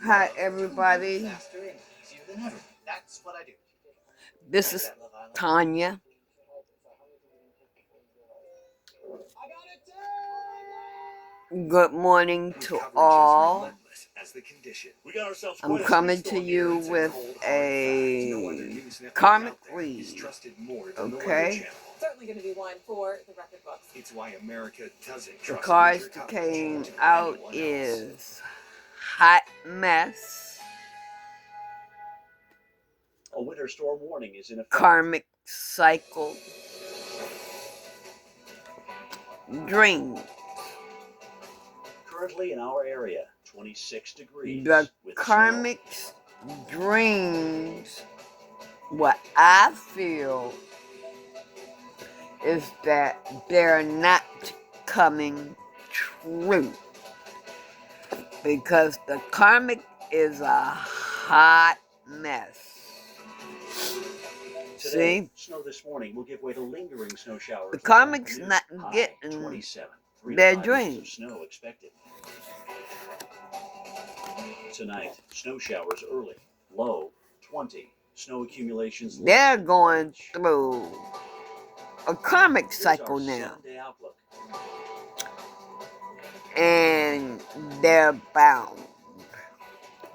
Hi, everybody. This is Tanya. Good morning to all. I'm coming to you with a karmic read. Okay? Certainly going to be one for the record books. It's why America doesn't trust. The cards that came out is Hot Mess. A winter storm warning is in effect. Karmic Cycle. Dream. Currently in our area, 26 degrees. The karmic dreams, what I feel is that they're not coming true. Because the karmic is a hot mess. Today, See? Snow this morning will give way to lingering snow showers. The karmic's not getting 27. their dreams. Snow expected. Tonight, snow showers early. Low 20. Snow accumulations. They're going through a karmic cycle now. And they're bound.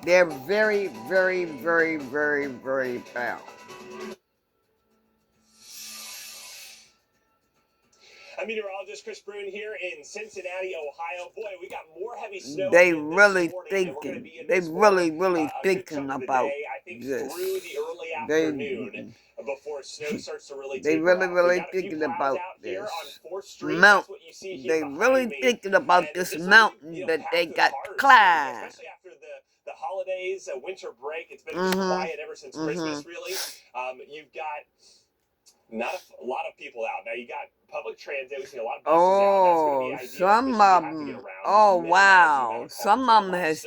They're very, very, very, very, very bound. I'm meteorologist Chris Bruin here in Cincinnati, Ohio. Boy, we got more heavy snow. They really thinking. They really thinking about this. Through the early afternoon, before snow starts to really they really thinking about this mountain. They really thinking about this mountain that they got to climb. Especially after the holidays, winter break. It's been quiet ever since Christmas, really. You've got not a lot of people out. Now, you got public transit. We see a lot of buses out. That's some of them. Oh, wow. Some of them has.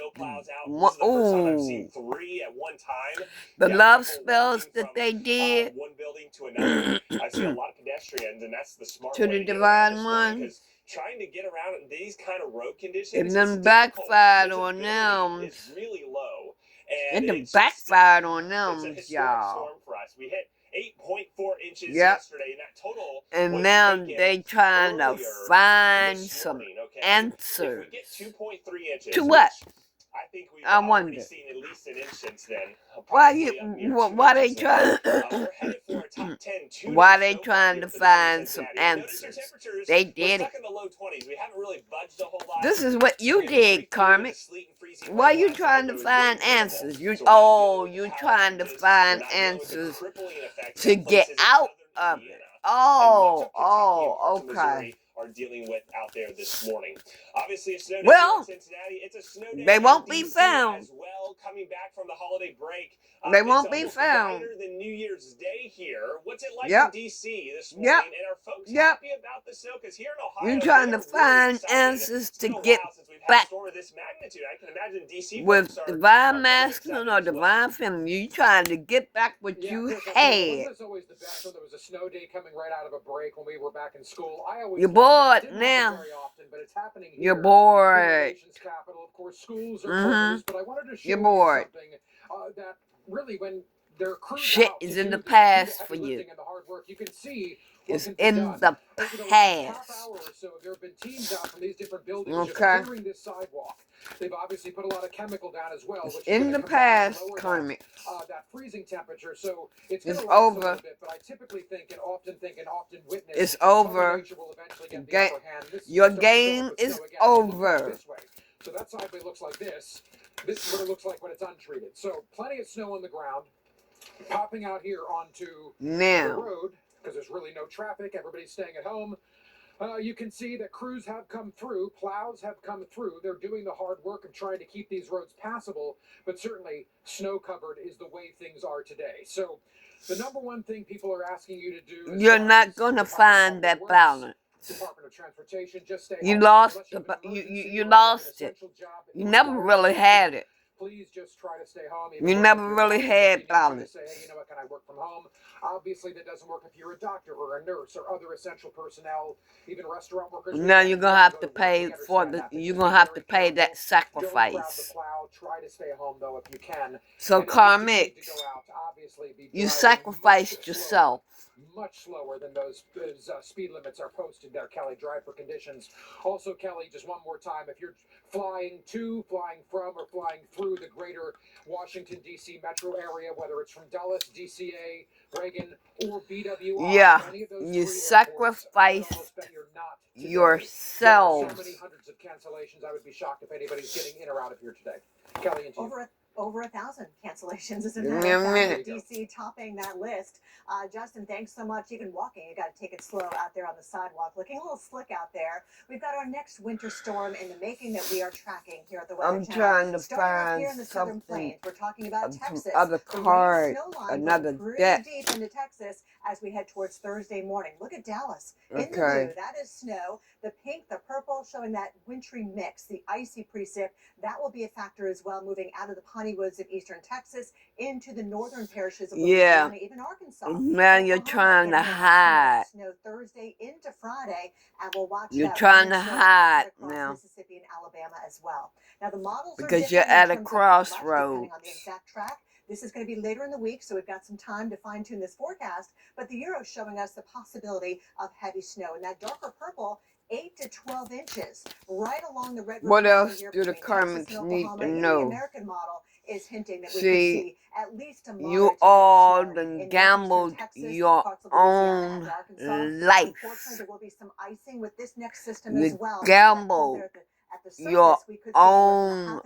Oh, the love spells that they did. One building to another. I see a lot of pedestrians, and that's the smart to way the divine one. Trying to get around in these kind of road conditions. It done backfired on them. It's really low. It done backfired on them, y'all. We hit 8.4 inches yesterday, and that total. And now they trying to find some answers. If we get 2.3 inches, to what? I think we've already seen at least an inch since then. Why they trying? Why they trying to find some answers? They did it. This is what you did, Karmic. Why you trying to find answers? You trying to find answers to get out of it. Oh, okay. Are dealing with out there this morning. Obviously, a snow day in Cincinnati. It's a snow day. They won't be found. As well, coming back from the holiday break. They won't be found. Brighter than New Year's Day here. What's it like in DC this morning? And are folks happy about the snow? Because here in Ohio, you're trying to find answers to get back with divine masculine or divine feminine. You trying to get back what you had. This is always the best when there was a snow day coming right out of a break when we were back in school. You're bored now. Very often, but it's happening here. You're bored. Capital, of course, schools are closed, but I wanted to show you're bored. Something that really, when they're shit is in the past for you. You can see it's in the past. There have been teams out from these different buildings just clearing this sidewalk. They've obviously put a lot of chemical down as well. Which in the past, Karmics. That freezing temperature, so it's over. A bit, but I typically think and often witness. It's over. Your game is over. So that sideway looks like this. This is what it looks like when it's untreated. So plenty of snow on the ground, popping out here onto the road because there's really no traffic. Everybody's staying at home. You can see that crews have come through, plows have come through. They're doing the hard work of trying to keep these roads passable, but certainly snow covered is the way things are today. So the number one thing people are asking you to do is you're not going to find that balance. Department of Transportation, just stay you home. lost you lost it. You never really had it. please just try to stay home. You never really had balance. Say, hey, you know what, can I work from home? Obviously, that doesn't work if you're a doctor or a nurse or other essential personnel, even restaurant workers. Now you're gonna have to pay for the. You're gonna have to pay that sacrifice. Try to stay home though if you can. So Karmics, you sacrificed yourself. Much slower than those speed limits are posted there, Kelly. Drive for conditions. Also, Kelly, just one more time, if you're flying to, flying from, or flying through the greater Washington, D.C. metro area, whether it's from Dulles, DCA, Reagan, or BWI, yeah, any of those you three sacrificed yourselves. So many hundreds of cancellations. I would be shocked if anybody's getting in or out of here today. Kelly, into you. Over 1,000 cancellations, isn't Give that me a minute. DC topping that list. Justin, thanks so much. Even walking, you got to take it slow out there on the sidewalk. Looking a little slick out there. We've got our next winter storm in the making that we are tracking here at the Weather I'm Channel. trying to Starting here in find the Southern something, Plains. We're talking about Texas. some other The rain card, snow line another going deck. pretty deep into Texas as we head towards Thursday morning. Look at Dallas. In the Okay. blue, that is snow. The pink, the purple, showing that wintry mix, the icy precip. That will be a factor as well, moving out of the piney woods of eastern Texas into the northern parishes of Louisiana, even Arkansas. Now you're trying to hide. Snow Thursday into Friday, and we'll watch. You're trying to hide now. Mississippi and Alabama as well. Now the models because you're at a crossroads. On the exact track. This is going to be later in the week, so we've got some time to fine-tune this forecast. But the Euro is showing us the possibility of heavy snow. And that darker purple, 8 to 12 inches, right along the red. What else do the Karmics need to know? The American model is hinting that we could See, see at least a you all done gambled your own life. There will be some icing with this next system You as well. gambled your own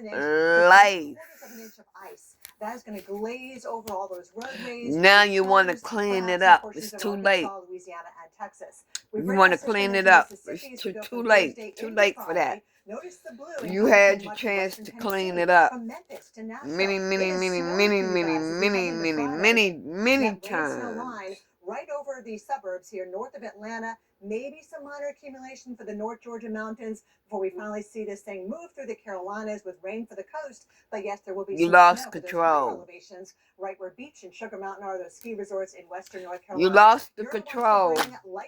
life. That is going to glaze over all those roadways. Now you want to clean it up. It's too late. Louisiana and Texas. You want to clean it up. It's too late. Too late for that. You had your chance to clean it up many times. Right over the suburbs here north of Atlanta. Maybe some minor accumulation for the North Georgia mountains before we finally see this thing move through the Carolinas with rain for the coast. But yes, there will be some lost snow control. Elevations right where Beach and Sugar Mountain are, those ski resorts in western North Carolina. You lost the control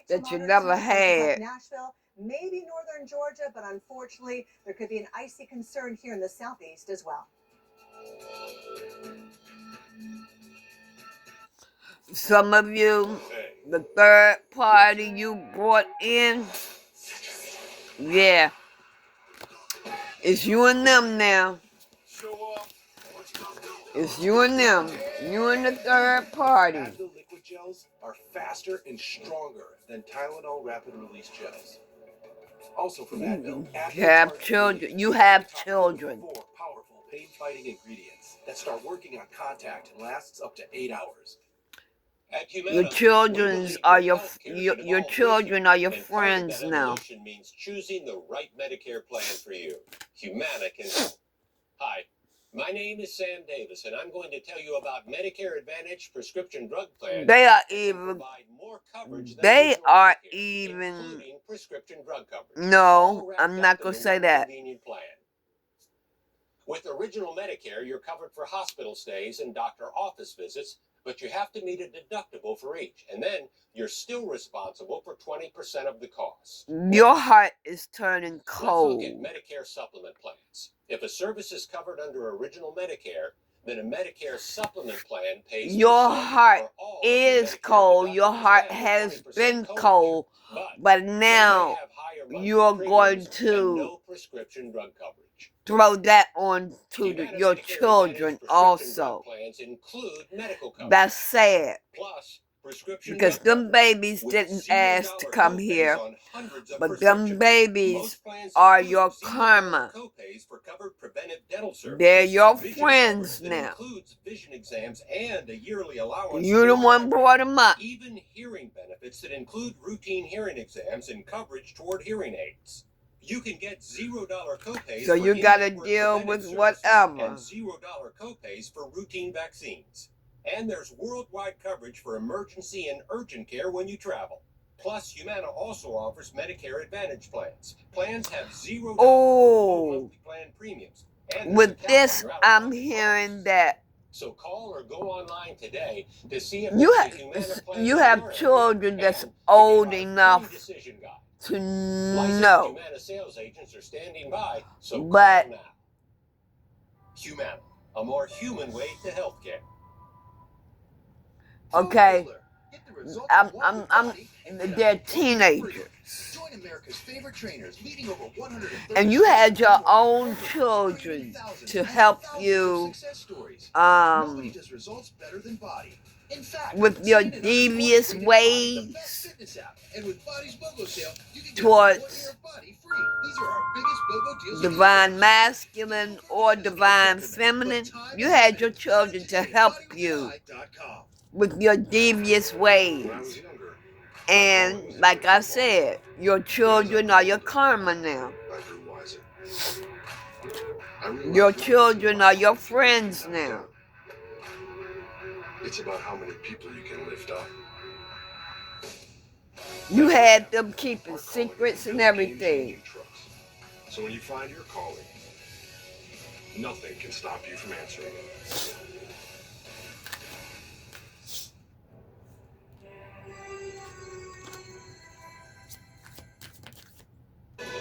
that you never had. Nashville, maybe northern Georgia, but unfortunately there could be an icy concern here in the southeast as well. Some of you, the third party you brought in, yeah, it's you and them now. It's you and them. You and the third party. Advil liquid gels are faster and stronger than Tylenol rapid release gels. Also from Advil, You have children. You have children. 4 powerful pain-fighting ingredients that start working on contact and lasts up to 8 hours. Your children are your children are your friends now. Means choosing the right Medicare plan for you. Humana can help. Hi, my name is Sam Davis, and I'm going to tell you about Medicare Advantage prescription drug plans. They are even. They are even. Including prescription drug coverage. No, I'm not gonna say that. Plan. With Original Medicare, you're covered for hospital stays and doctor office visits, but you have to meet a deductible for each, and then you're still responsible for 20% of the cost. Your heart is turning cold. Let's look at Medicare supplement plans. If a service is covered under Original Medicare, then a Medicare supplement plan pays. Your heart is cold. Your heart has been cold, but now you're going to throw that on to your children also. That's sad. Because them babies didn't ask to come here, but them babies are your karma. They're your friends now. You the one brought them up. Even hearing benefits that include routine hearing exams and coverage toward hearing aids. You can get $0 copays. So you gotta deal with whatever. And $0 copays for routine vaccines. And there's worldwide coverage for emergency and urgent care when you travel. Plus, Humana also offers Medicare Advantage plans. Plans have $0 monthly plan premiums. And there's with a cap this, on I'm rally hearing calls. that So call or go online today to see if you there's a Humana plan you in have your area children that's and to old get our free enough decision guide. to Licensed know. Humana sales agents are standing by, so But call now. Humana, a more human way to healthcare. okay, they're teenagers, Join America's favorite trainers, meeting over 130 and you had your own children to help you Nobody does results better than Body. In fact, with your sign in devious unemployed, Body, the best ways fitness app. And with Body's BOGO sale, you can get 1 year towards of Body free. These are our biggest BOGO deals. divine masculine or divine feminine. You had your children to help you with your devious ways. And like I said, your children are your karma now. Your children are your friends now. It's about how many people you can lift up. You had them keeping secrets and everything. So when you find your calling, nothing can stop you from answering it.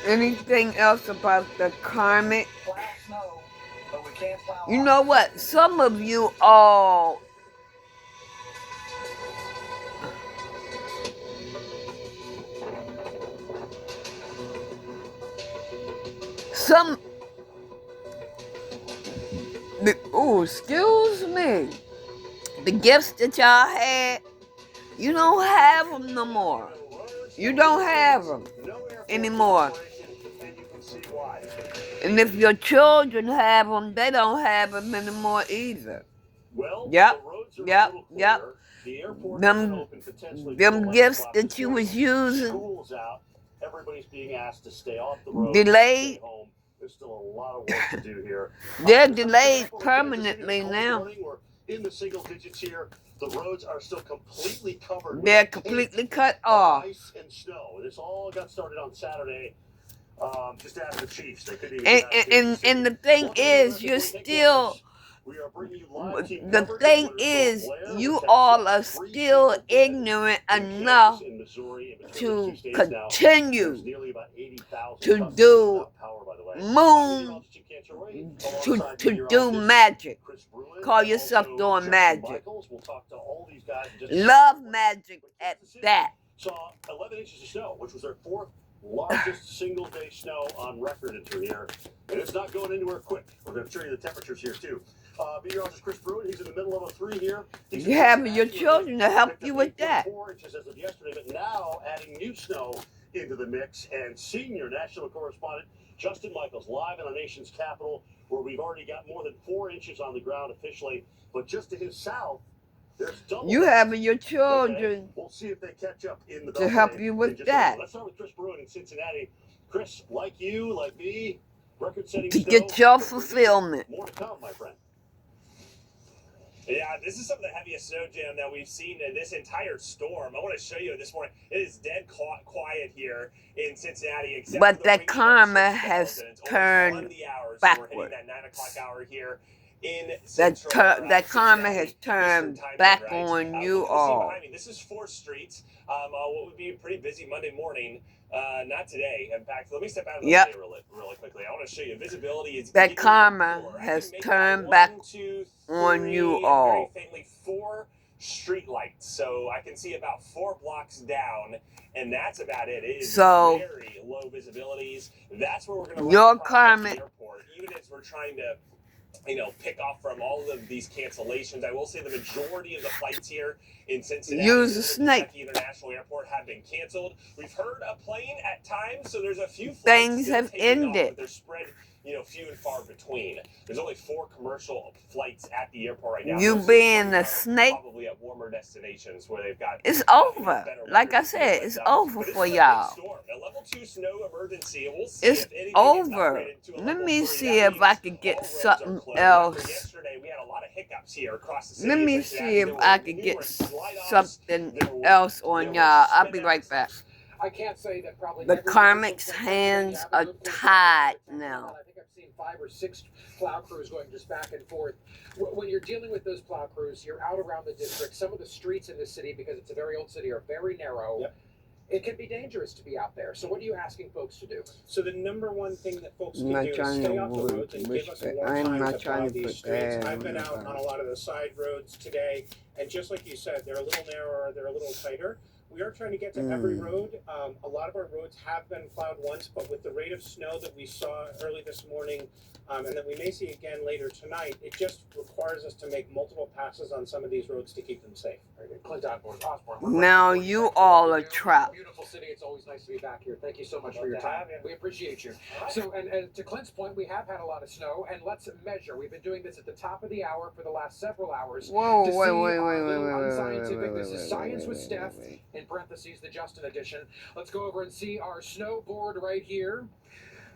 Anything else about the karmic? You know what? Some of you all excuse me. The gifts that y'all had, you don't have them no more. You don't have them anymore. And if your children have them, they don't have them anymore either. Yep. Them gifts that you was using, delayed. There's still a lot of work to do here. They're delayed permanently now. In the single digits here, the roads are still completely covered. They're completely cut off. Ice and snow. This all got started on Saturday. Just ask the Chiefs. They couldn't even And the thing is, you're still. The thing is, you all are still ignorant enough to continue to do moon, to do magic. Call yourself doing magic. Love magic at that. Saw 11 inches of snow, which was their fourth largest single day snow on record into here. And it's not going anywhere quick. We're going to show you the temperatures here, too. Meteorologist Chris Bruin, he's in the middle of a 3 here. You have your children to help you with that. 4 inches as of yesterday, but now adding new snow into the mix. And senior national correspondent Justin Michaels live in our nation's capital, where we've already got more than 4 inches on the ground officially. But just to his south, there's double. You having your children We'll see if they catch up in the to help you with that. Let's start with Chris Bruin in Cincinnati. Chris, like you, like me, record-setting To get your fulfillment. More to come, my friend. Yeah, this is some of the heaviest snow jam that we've seen in this entire storm. I want to show you this morning. It is dead quiet here in Cincinnati. Except But for the that karma has turned backward. We're hitting that 9 o'clock hour here in That karma has turned back on you all. This is 4th Street. What would be a pretty busy Monday morning. Not today. In fact, let me step out of the way really quickly. I want to show you visibility. That karma has turned back on you all. Very faintly 4 street lights. So I can see about 4 blocks down, and that's about it. It is very low visibilities. That's where we're going to your karma. Airport, even as we're trying to pick off from all of these cancellations. I will say the majority of the flights here in Cincinnati Use a snake. International Airport have been canceled. We've heard a plane at times, so there's a few flights Things have ended. off, but they're spread, few and far between. There's only 4 commercial flights at the airport right now. You being a snake, probably at warmer destinations where they've got. It's over. Like I said, it's over for y'all. A level 2 snow emergency. We'll see it's if anything over. gets upgraded to a Let level me 3. see That if I means could get all roads are something closed. else. Yesterday we had a lot of hiccups here across the city. Let of me Cincinnati. see if There were I could get numerous light-offs. something There were- else there on were y'all. I'll be spin-outs. right back. I can't say that probably The every Karmics' single hands person are they have tied a good now. I think I've seen 5 or 6 plow crews going just back and forth. When you're dealing with those plow crews, you're out around the district. Some of the streets in this city, because it's a very old city, are very narrow. Yep. It can be dangerous to be out there. So what are you asking folks to do? So the number one thing that folks I'm can not do is trying stay to off the roads and give us more I'm time not to trying plow to these put streets. that I've been on out the on a lot of the side roads today, and just like you said, they're a little narrower, they're a little tighter. We are trying to get to every road. A lot of our roads have been plowed once, but with the rate of snow that we saw early this morning, and that we may see again later tonight, it just requires us to make multiple passes on some of these roads to keep them safe. Clint Osborne. Now you all are trapped. Beautiful city. It's always nice to be back here. Thank you so much for your time. We appreciate you. So, and to Clint's point, we have had a lot of snow, and let's measure. We've been doing this at the top of the hour for the last several hours. Whoa, to wait, see wait, our wait, little wait, wait, unscientific. wait, This is wait, Science wait, with wait, Steph, wait. in parentheses, the Justin edition. Let's go over and see our snowboard right here.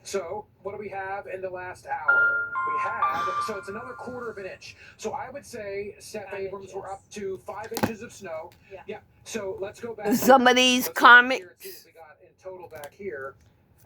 So, what do we have in the last hour? We had, so it's another 1/4 of an inch. So I would say, Steph Abrams, we're up to 5 inches of snow. Yeah. So let's go back. Some of these Let's go back here and comics see what we got in total back here.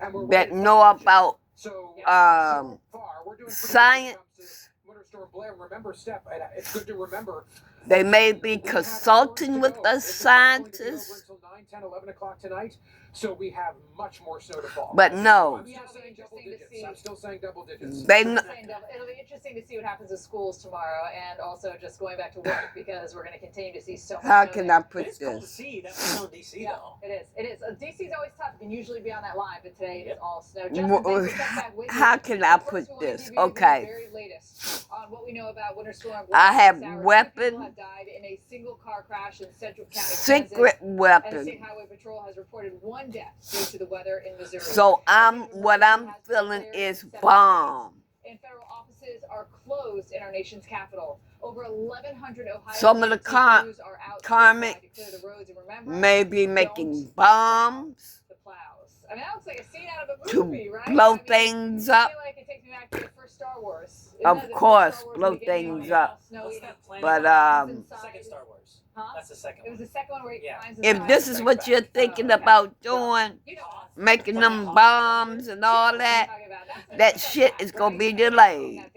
And we're that right at know 5 inches. about So, so far, we're doing pretty good when it science, comes to Winter Storm Blair. And remember, Steph, it's good to remember. they may be We have hours consulting to with go. the It's not going to be over scientists, until 9, 10, 11 o'clock tonight. So we have much more snow to fall. but no, I'm still saying double digits. I'm still saying double digits. they kn- It'll be interesting to see what happens at schools tomorrow, and also just going back to work, because we're going to continue to see so much how snow can there. I put It's cool to this? see that snow in DC Yeah, though. it is. It is. DC's always tough. You can usually be on that line, but today it is all snow. Wha- Justin, thanks for stepping back with How you. can I But first, put we want to this? give you the Okay, very latest on what we know about Winter Storm. I have 2 people weapon, have died in a single car crash in Central County, secret Kansas, and the weapon. State Highway Patrol has reported 1 death due to the weather in Missouri. So what I'm feeling is bomb. And federal offices are closed in our nation's capital. Over 1,100 Ohio Some of the crews are out to Karmics clear the roads. And remember, may be making bombs the plows. I mean, that looks like a scene out of a to movie, right? blow I mean, things I up. feel like it takes me back to the first Star Wars. Isn't Of that the course, first Star Wars blow in the beginning things when up. it's all snowy? What's that planet? But Second Star Wars. Huh? That's the second It one. was the second one where he Yeah. climbs if inside. this is what you're thinking about doing, You know, making them bombs and all that, that shit is gonna be delayed.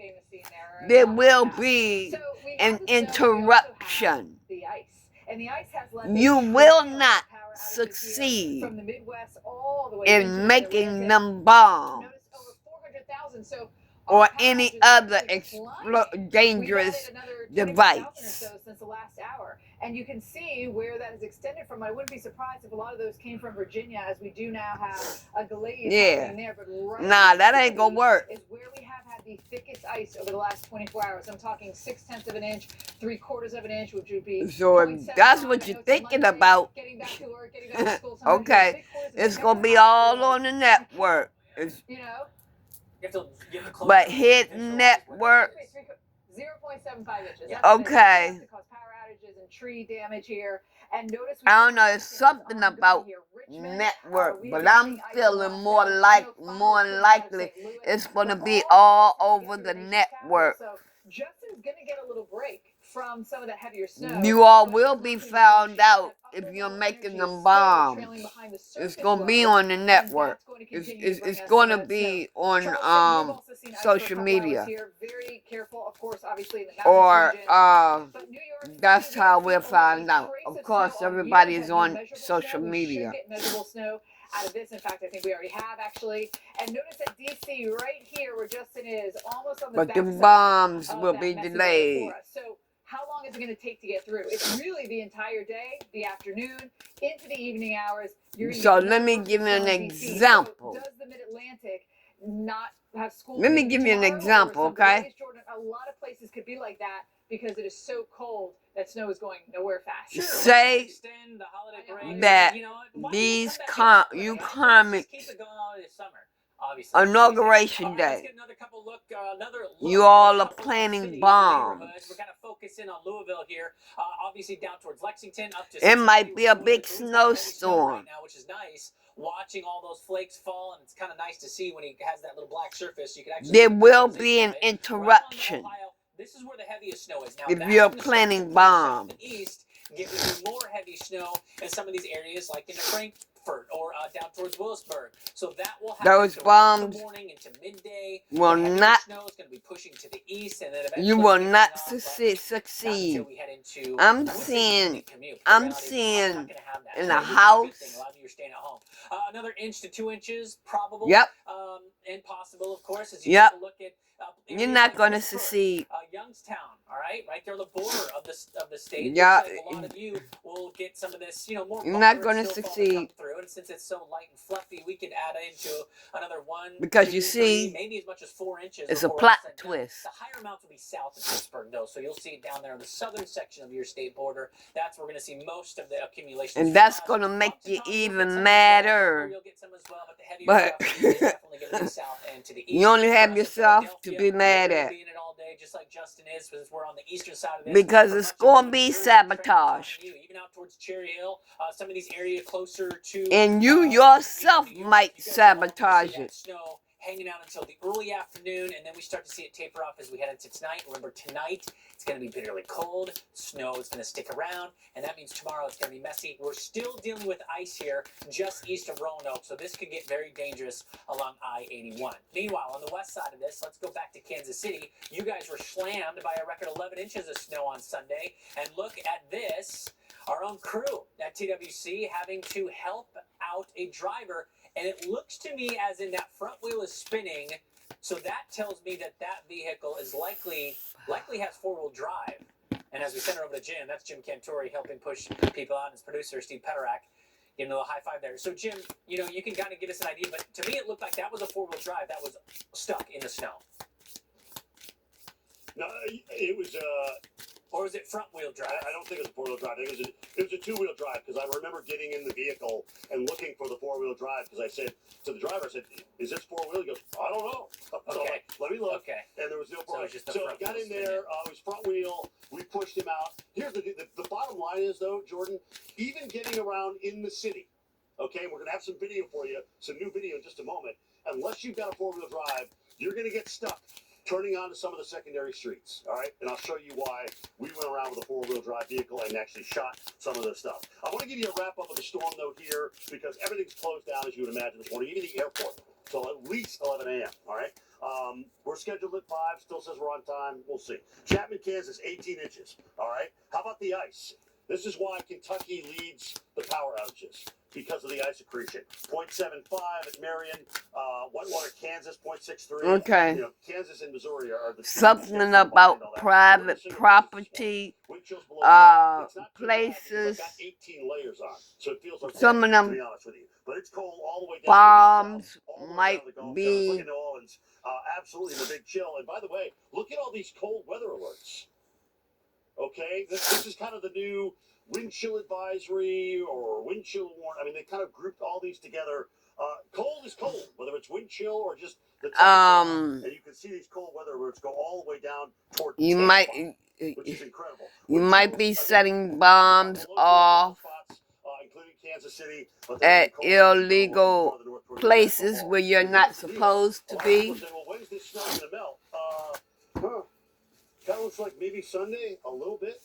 There will be an interruption. The ice. And the ice has led You to will severe not power outages succeed here from the Midwest all the way into in the making Atlantic. them bombs Notice over 400,000. So or our power any outages other actually plunged. dangerous We've added another 25,000 or device. so since the last hour. And you can see where that is extended from. I wouldn't be surprised if a lot of those came from Virginia, as we do now have a glaze happening there. But right Nah, that ain't gonna work. is where we have had the thickest ice over the last 24 hours. I'm talking 0.6 of an inch, 3/4 of an inch, which would be. So if that's what you're thinking about, Getting back to work, getting back to school. sometimes okay, 3/4 of an it's inch. gonna be all on the network. It's, You know, You have to close but it. hit network. 0.75 inches. Yeah. Okay. That's to cause power outages and tree damage here. And notice I don't know, it's something about network, but I'm feeling more likely it's gonna be all over the network. So Justin's gonna get a little break from some of that heavier snow. You all will be found out if you're making them bombs. It's gonna be on the network. It's gonna be on social media. Very careful, of course, obviously in the Or But New York that's City, how there's we'll still find a out. trace Of of course, snow on everybody years is that on measurable social snow. We media. should get measurable snow out of this. In fact, I think we already have actually. And notice that DC right here, where Justin is, almost on the But the backside bombs of will that be messy weather delayed. for us. So how long is it going to take to get through? It's really the entire day, the afternoon, into the evening hours. You're gonna So get let me more give you an snow in DC. example. So does the Mid-Atlantic not have school? Let me maybe give you an tomorrow or example, some okay? delays, Jordan? A lot of places could be like that because it is so cold that snow is going nowhere fast. Sure, Say extend the holiday break, that you know, why don't we these come back in? you Let's just comics keep it going all this summer. Obviously. inauguration All right, let's day, get another couple look. you at a all are couple of planning cities and bombs. neighborhoods. We're kind of focusing on Louisville here. Obviously down towards Lexington, up to. It might be a Cincinnati, big where Louisville's got heavy snow snowstorm. right now, which is nice. Watching all those flakes fall, and it's kind of nice to see when he has that little black surface. You can actually. There see the will composition be an of it. Right along the interruption Ohio, this is where the heaviest snow is now. if That's you're gonna start to planning push south bombs. and east, giving you more heavy snow in some of these areas, like in the Rockford or down towards Willisburg. So that will happen those throughout bombs the morning into midday. will The heavier not. snow is going to be pushing to the east, and then eventually You will tapering not off, but succeed. not until we head into, I'm I would say, seeing. evening commute. I'm Probably not seeing going to have that. in So a maybe it's a good thing. house. A lot of you are staying at home. Another inch to 2 inches, probable. Yep. And possible, of course, as you Yep. take a look at. You're not going to succeed. Youngstown, all right there on the border of the state. Yeah. Looks like a lot of you will get some of this, more. You're not going to snowfall that succeed. come through, and since it's so light and fluffy, we can add into another 1, Because 2, you 3, see, maybe as much as 4 inches. it's a before plot all said and done. twist. The higher amounts will be south of Pittsburgh, though, so you'll see it down there in the southern section of your state border. That's where we're going to see most of the accumulation. And that's going to make you even madder. But you only have yourself to be mad at. Just like Justin is, because we're on the eastern side of this. Because it's going to be sabotaged. Even out towards Cherry Hill, some of these areas closer to. And you yourself might sabotage it. Snow hanging out until the early afternoon, and then we start to see it taper off as we head into tonight. Remember, tonight it's going to be bitterly cold. Snow is going to stick around, and that means tomorrow it's going to be messy. We're still dealing with ice here just east of Roanoke, so this could get very dangerous along I-81. Meanwhile, on the west side of this, let's go back to Kansas City. You guys were slammed by a record 11 inches of snow on Sunday, and look at this. Our own crew at TWC having to help out a driver, and it looks to me as in that front wheel is spinning, so that tells me that vehicle is likely has four-wheel drive. And as we send her over to Jim, that's Jim Cantori helping push people out, and his producer Steve Pederak, giving a high five there. So Jim, you can kind of give us an idea, but to me it looked like that was a four-wheel drive that was stuck in the snow. No, it was. Or is it front-wheel drive? I don't think it was a four-wheel drive. I think it was a two-wheel drive, because I remember getting in the vehicle and looking for the four-wheel drive, because I said to the driver, I said, is this four-wheel? He goes, I don't know. So I'm like, let me look. Okay. And there was no four-wheel. So I got in there. It was front wheel. We pushed him out. Here's the bottom line is, though, Jordan, even getting around in the city, okay, we're going to have some video for you, some new video in just a moment. Unless you've got a four-wheel drive, you're going to get stuck turning onto some of the secondary streets, all right? And I'll show you why we went around with a four-wheel drive vehicle and actually shot some of this stuff. I want to give you a wrap-up of the storm, though, here, because everything's closed down, as you would imagine, this morning, even the airport, till at least 11 a.m., all right? We're scheduled at 5, still says we're on time. We'll see. Chapman, Kansas, 18 inches, all right? How about the ice? This is why Kentucky leads the power outages, because of the ice accretion. 0.75 at Marion, Whitewater, Kansas, 0.63. Okay. Kansas and Missouri are the something about private property, places. 18 layers on, so it feels like some of them, to be honest with you. But it's cold all the way down. Bombs might be. Look at New Orleans, absolutely in the big chill. And by the way, look at all these cold weather alerts. Okay, this is kind of the new wind chill advisory or wind chill warning. I mean, they kind of grouped all these together. Cold is cold, whether it's wind chill or just the temperature. And you can see these cold weather alerts go all the way down toward you 10 might, which is incredible. You might be setting bombs off including Kansas City, at illegal places where you're not supposed to be. Well, when's this snow going to melt? Kind of looks like maybe Sunday, a little bit.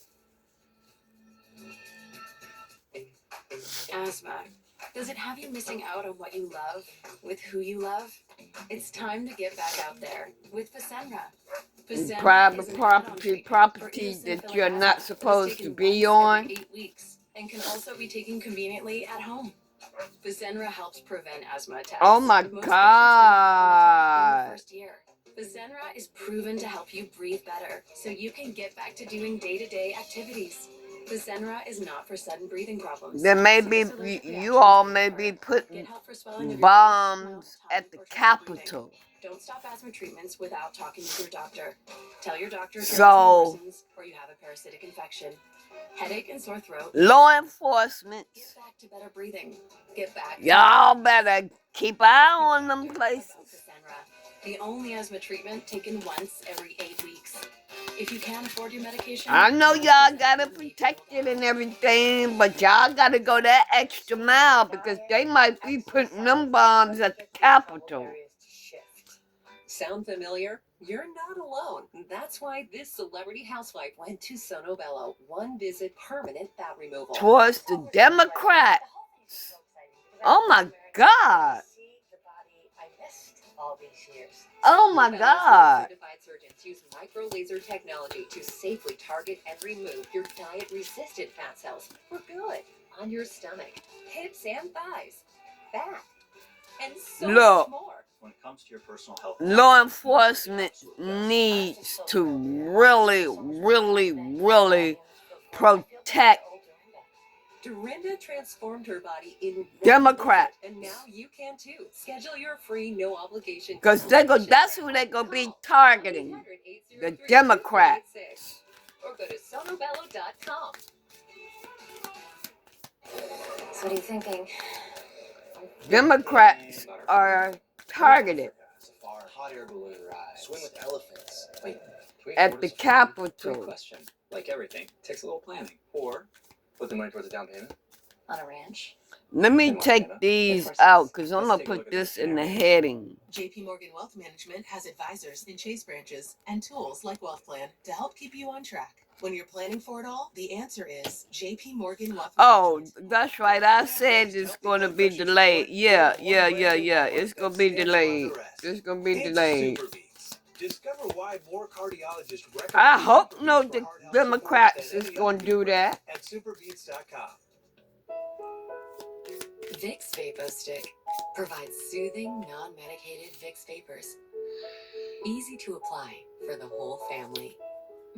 Asthma. Does it have you missing out on what you love, with who you love? It's time to get back out there with Fasenra. Private property that you're not supposed to be on. 8 weeks and can also be taken conveniently at home. Fasenra helps prevent asthma attacks. Oh my God. In the first year. Fasenra is proven to help you breathe better, so you can get back to doing day-to-day activities. Fasenra is not for sudden breathing problems. There may be, you all may be putting bombs at the Capitol. Don't stop asthma treatments without talking with your doctor. Tell your doctor if So, or you have a parasitic infection. Headache and sore throat. Law enforcement. Get back to better breathing. Get back. Y'all better keep an eye on them places. The only asthma treatment taken once every 8 weeks. If you can't afford your medication, I know y'all gotta protect it and everything, but y'all gotta go that extra mile because they might be putting them bombs at the Capitol. Sound familiar? You're not alone. That's why this celebrity housewife went to Sono Bello. One visit, permanent fat removal. Towards the Democrats. Oh my God. Oh my God. Certified surgeons use micro laser technology to safely target and remove your diet-resistant fat cells for good on your stomach, hips and thighs, back, and so much more. When it comes to your personal health, Law enforcement needs to really, really, really protect Dorinda transformed her body in Democrats. and now you can too. Schedule your free no obligation Because that's who they're going to be targeting. The Democrats. Or go to sonobello.com. So what are you thinking? Democrats are targeted hot air balloon ride, swim with elephants. Wait, at the Great Capitol. question. Like everything, takes a little planning. Or put the money towards a down payment. On a ranch? Let me take these out because I'm going to put this in the heading. JP Morgan Wealth Management has advisors in Chase branches and tools like Wealth Plan to help keep you on track. When you're planning for it all, the answer is JP Morgan Wealth Management. Oh, that's right. I said it's going to be delayed. Yeah. It's going to be delayed. It's going to be delayed. Discover why more cardiologists I hope no Democrats is going to do that. At superbeats.com. Vicks Vapor Stick provides soothing, non-medicated Vicks vapors. Easy to apply for the whole family.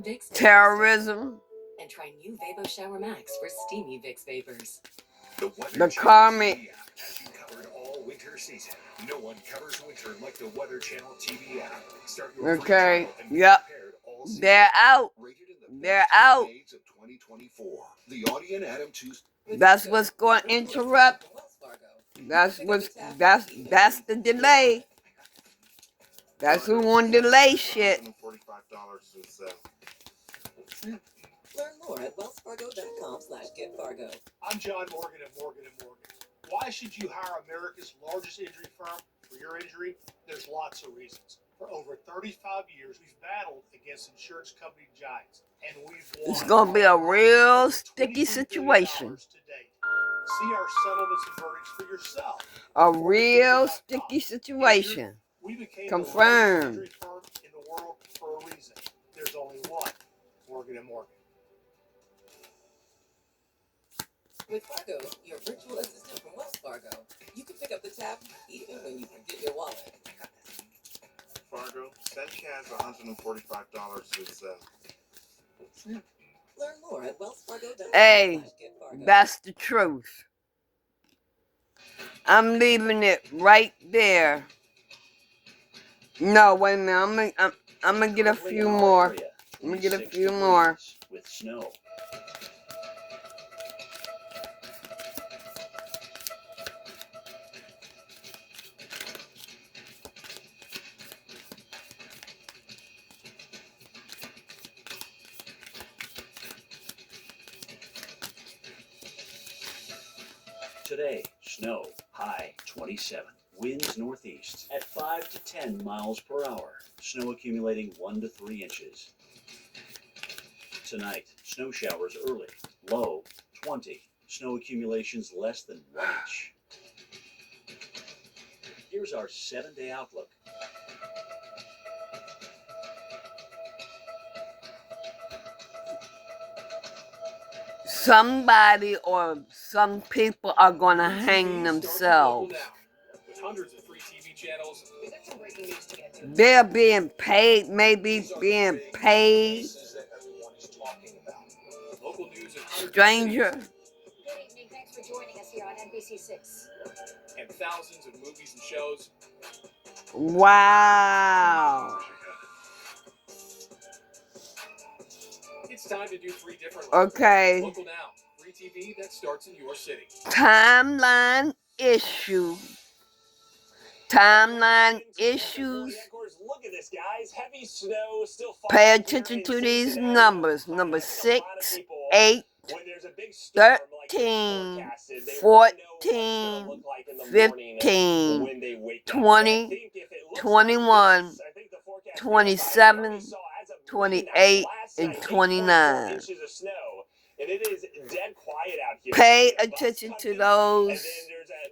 Vicks Terrorism. And try new Vapor Shower Max for steamy Vicks vapors. The Karmics. Has you covered all winter season. No one covers winter like the Weather Channel TV app. Start your free Okay. trial and be Yep. prepared all season. They're out. Rated in the They're best out. days of 2024. The Audie and Adam Tuesday. That's what's going to interrupt. That's the delay. That's who want to delay shit. $45 is Learn more at wellsfargo.com/getfargo. I'm John Morgan of Morgan & Morgan. Why should you hire America's largest injury firm for your injury? There's lots of reasons. For over 35 years, we've battled against insurance company giants, and we've won. It's going to be a real sticky situation. See our settlements and verdicts for yourself. A real sticky situation. We became Confirmed. the largest injury firm in the world for a reason. There's only one Morgan & Morgan. With Fargo, your virtual assistant from Wells Fargo, you can pick up the tab even when you forget your wallet. Fargo. Send cash $145 is Learn more at wellsfargo.com. Hey, that's the truth. I'm leaving it right there. No, wait a minute. I'm gonna get a few more. I'm gonna get a few more. With snow. Today, snow, high 27. Winds northeast at 5 to 10 miles per hour. Snow accumulating 1 to 3 inches. Tonight, snow showers early, low 20. Snow accumulations less than 1 inch. Here's our 7-day outlook. Somebody or some people are gonna hang themselves. With hundreds of free TV channels, They're being paid, maybe being paid. local news and Stranger. Good evening. Thanks for joining us here on NBC6. and thousands of movies and shows. Wow. It's time to do 3 different. Okay. Local now, free TV that starts in your city. Timeline issue. Timeline issues. Look at this, guys. Heavy snow still falling. Pay attention to these numbers. Number 6, 8, 13, 14, 15, 20, 21, 27, 28, and 29. Inches of snow, and it is dead quiet out here. Pay attention to those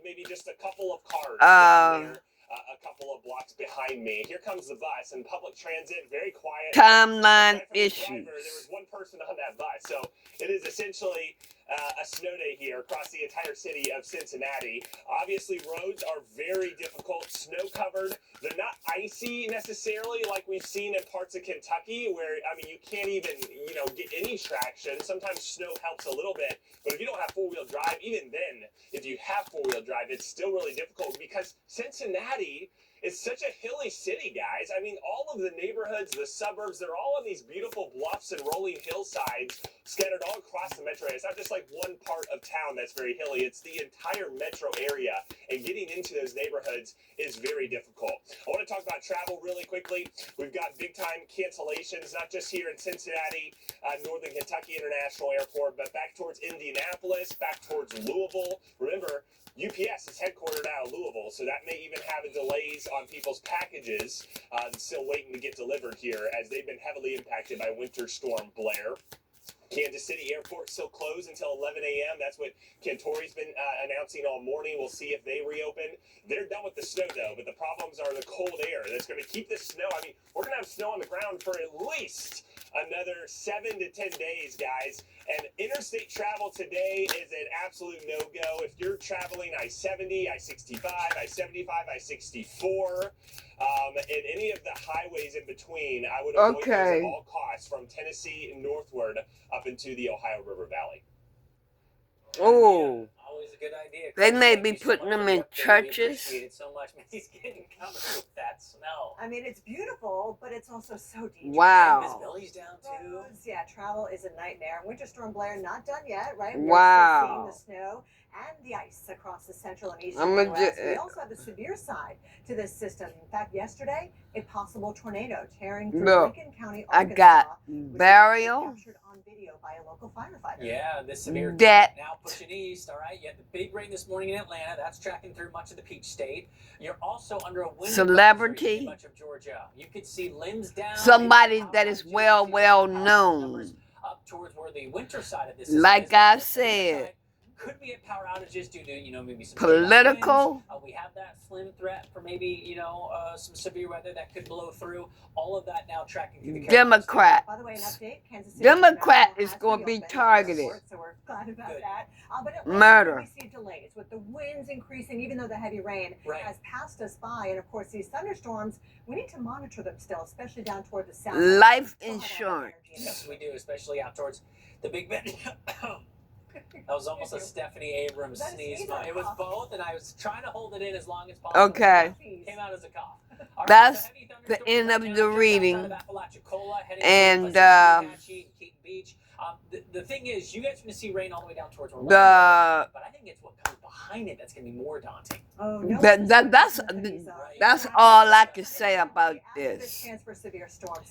maybe just a couple of cars down there, a couple of blocks behind me. Here comes the bus, and public transit, very quiet. Timeline issues. issues. There was one person on that bus, so it is essentially a snow day here across the entire city of Cincinnati. Obviously, roads are very difficult, snow covered. They're not icy necessarily like we've seen in parts of Kentucky, where I mean you can't even get any traction. Sometimes snow helps a little bit, but if you don't have four-wheel drive, even then, if you have four-wheel drive, it's still really difficult because Cincinnati is such a hilly city, guys. I mean, all of the neighborhoods, the suburbs, they're all on these beautiful bluffs and rolling hillsides scattered all across the metro area. It's not just like one part of town that's very hilly. It's the entire metro area, and getting into those neighborhoods is very difficult. I want to talk about travel really quickly. We've got big-time cancellations, not just here in Cincinnati, Northern Kentucky International Airport, but back towards Indianapolis, back towards Louisville. Remember, UPS is headquartered out of Louisville, so that may even have delays on people's packages still waiting to get delivered here as they've been heavily impacted by Winter Storm Blair. Kansas City Airport still closed until 11 a.m. That's what Cantori's been announcing all morning. We'll see if they reopen. They're done with the snow, though, but the problems are the cold air that's going to keep the snow. I mean, we're going to have snow on the ground for at least another 7 to 10 days, guys. And interstate travel today is an absolute no-go. If you're traveling I-70, I-65, I-75, I-64, and any of the highways in between, I would avoid those at all costs from Tennessee northward up into the Ohio River Valley. Oh. Always a good idea. They may be putting them in churches. Appreciate it so much. He's getting covered with that snow. I mean, it's beautiful, but it's also so dangerous. Wow. Visibility's down too. Roads, yeah, travel is a nightmare. Winter Storm Blair not done yet, right? Wow. We're still seeing the snow and the ice across the central and eastern U.S. We also have the severe side to this system. In fact, yesterday, a possible tornado tearing through Lincoln County, Arkansas. I got burial. Captured on video by a local firefighter. Yeah, this severe Death. now pushing east. All right, you had the big rain this morning in Atlanta. That's tracking through much of the Peach State. You're also under a wind Celebrity. in much of Georgia. You could see limbs down. Somebody that is well known. Up towards where the winter side of this like is. I said. Could be at power outages due to, maybe some political. We have that slim threat for maybe, some severe weather that could blow through. All of that now tracking through the Democrat. By the way, an update, Kansas City Democrat is going to be targeted. So we're glad about that. But Murder. We see delays with the winds increasing, even though the heavy rain has passed us by. And of course, these thunderstorms, we need to monitor them still, especially down toward the south. Life insurance. Yes, we do, especially out towards the Big Bend. That was almost a Stephanie Abrams sneeze. It was both, and I was trying to hold it in as long as possible. Okay. Came out as a cough. That's the end of the reading. And the thing is, you guys are going to see rain all the way down towards Orlando. But I think it's what comes behind it that's going to be more daunting. Oh, no. That's all I can say about this.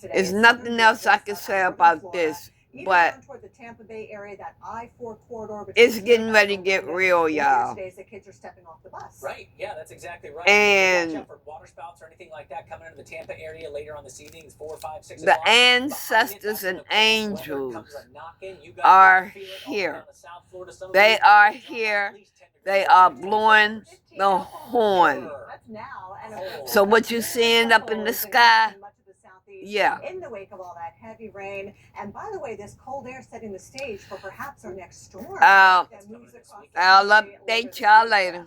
There's nothing else I can say about this. But toward the Tampa Bay area, that I-4 corridor, it's getting ready to get real, y'all. Days the kids are stepping off the bus. Right, yeah, that's exactly right. And watch out for water spouts or anything like that coming into the Tampa area later on this evening. It's 4, 5, 6 o'clock. The ancestors and angels are here. They are here. They are blowing the horn. So what you seeing up in the sky? Yeah. In the wake of all that heavy rain. And by the way, this cold air setting the stage for perhaps our next storm. I'll update y'all later.